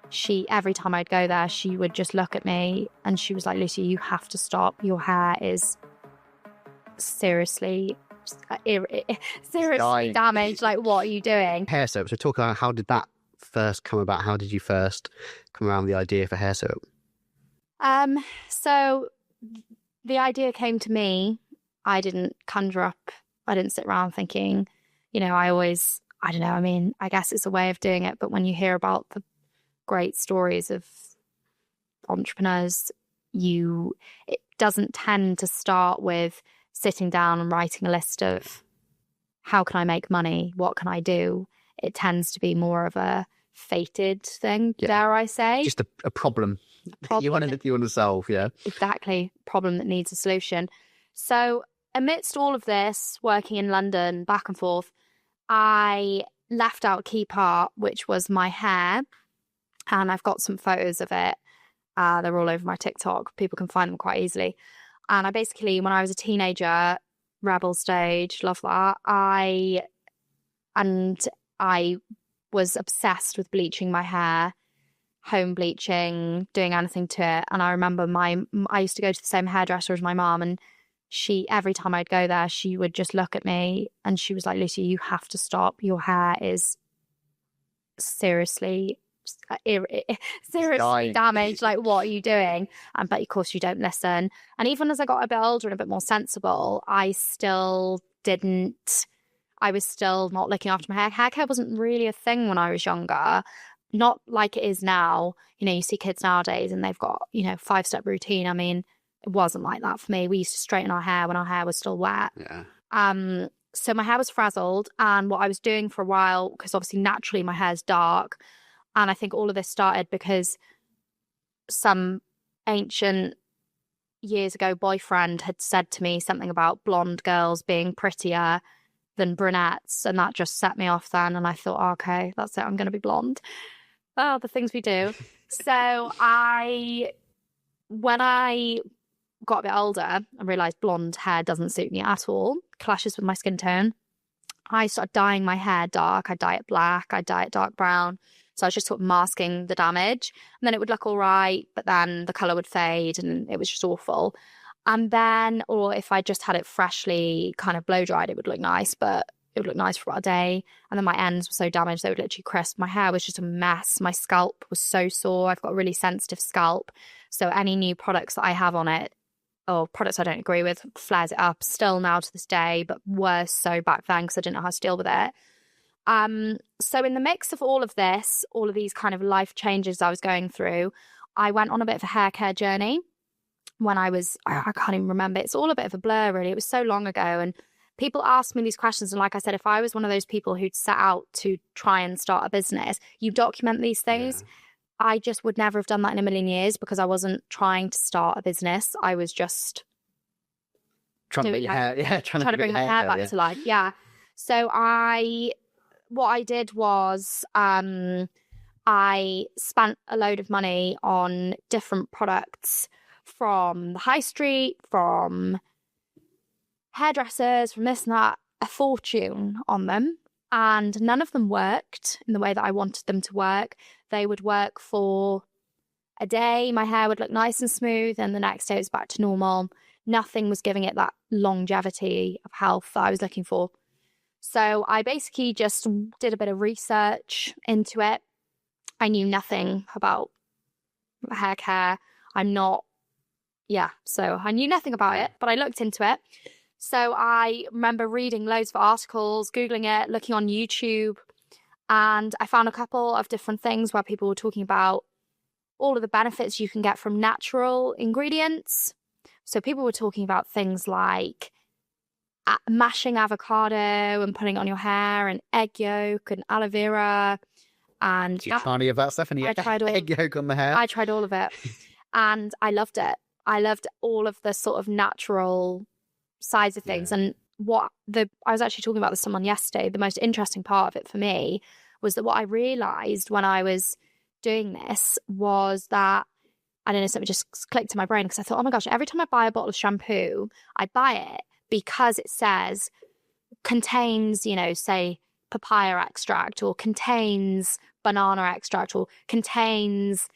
She, every time I'd go there, she would just look at me and she was like, Lucie, you have to stop. Your hair is seriously Dying. damaged. Like, what are you doing? Hair soap. So talk about, how did that first come about? How did you first come around with the idea for hair soap? So the idea came to me. I didn't sit around thinking, I don't know. I mean, I guess it's a way of doing it. But when you hear about the great stories of entrepreneurs, it doesn't tend to start with sitting down and writing a list of how can I make money? What can I do? It tends to be more of a fated thing, dare I say. Just a problem you want to solve, yeah. Exactly. Problem that needs a solution. So amidst all of this, working in London, back and forth, I left out a key part, which was my hair. And I've got some photos of it. They're all over my TikTok. People can find them quite easily. And I basically, when I was a teenager, rebel stage, love that, I was obsessed with bleaching my hair, home bleaching, doing anything to it. And I remember I used to go to the same hairdresser as my mum, and she, every time I'd go there, she would just look at me and she was like, Lucie, you have to stop. Your hair is seriously Dying. damaged. Like, what are you doing? But of course you don't listen. And even as I got a bit older and a bit more sensible, I was still not looking after my hair. Hair care wasn't really a thing when I was younger, not like it is now. You see kids nowadays and they've got 5-step routine. I mean, it wasn't like that for me. We used to straighten our hair when our hair was still wet. So my hair was frazzled, and what I was doing for a while, because obviously naturally my hair's dark, and I think all of this started because some ancient years ago boyfriend had said to me something about blonde girls being prettier than brunettes, and that just set me off then. And I thought, okay, that's it, I'm going to be blonde. Oh, the things we do. So when I got a bit older, I realised blonde hair doesn't suit me at all, clashes with my skin tone. I started dyeing my hair dark. I'd dye it black, I'd dye it dark brown. So I was just sort of masking the damage, and then it would look all right, but then the colour would fade and it was just awful. And then, or if I just had it freshly kind of blow dried, it would look nice, but it would look nice for about a day. And then my ends were so damaged, they would literally crisp. My hair was just a mess. My scalp was so sore. I've got a really sensitive scalp. So any new products that I have on it, or products I don't agree with, flares it up still now to this day, but worse so back then because I didn't know how to deal with it. So in the mix of all of this, all of these kind of life changes I was going through, I went on a bit of a hair care journey when I can't even remember. It's all a bit of a blur, really. It was so long ago. And people ask me these questions. And like I said, if I was one of those people who'd set out to try and start a business, you document these things. Yeah. I just would never have done that in a million years, because I wasn't trying to start a business. I was just trying to bring my hair back to life. Yeah. So what I did was I spent a load of money on different products from the high street, from hairdressers, from this and that, a fortune on them. And none of them worked in the way that I wanted them to work. They would work for a day, my hair would look nice and smooth, and the next day it was back to normal. Nothing was giving it that longevity of health that I was looking for. So I basically just did a bit of research into it. I knew nothing about hair care. So I knew nothing about it, but I looked into it. So I remember reading loads of articles, Googling it, looking on YouTube, and I found a couple of different things where people were talking about all of the benefits you can get from natural ingredients. So people were talking about things like mashing avocado and putting it on your hair, and egg yolk and aloe vera. And you tried any of that stuff? And you tried egg yolk on the hair? I tried all of it, and I loved it. I loved all of the sort of natural sides of things. And I was actually talking about this to someone yesterday. The most interesting part of it for me was that what I realised when I was doing this was that, I don't know, something just clicked in my brain, because I thought, oh my gosh, every time I buy a bottle of shampoo, I buy it because it says contains, say papaya extract or contains banana extract or contains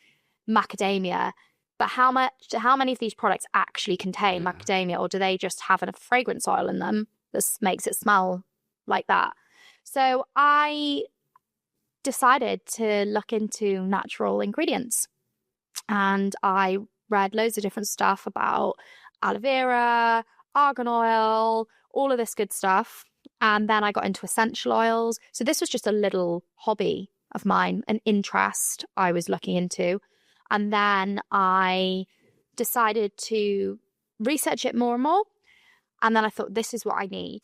macadamia. But how many of these products actually contain macadamia, or do they just have a fragrance oil in them that makes it smell like that? So I decided to look into natural ingredients, and I read loads of different stuff about aloe vera, argan oil, all of this good stuff. And then I got into essential oils. So this was just a little hobby of mine, an interest I was looking into. And then I decided to research it more and more. And then I thought, this is what I need.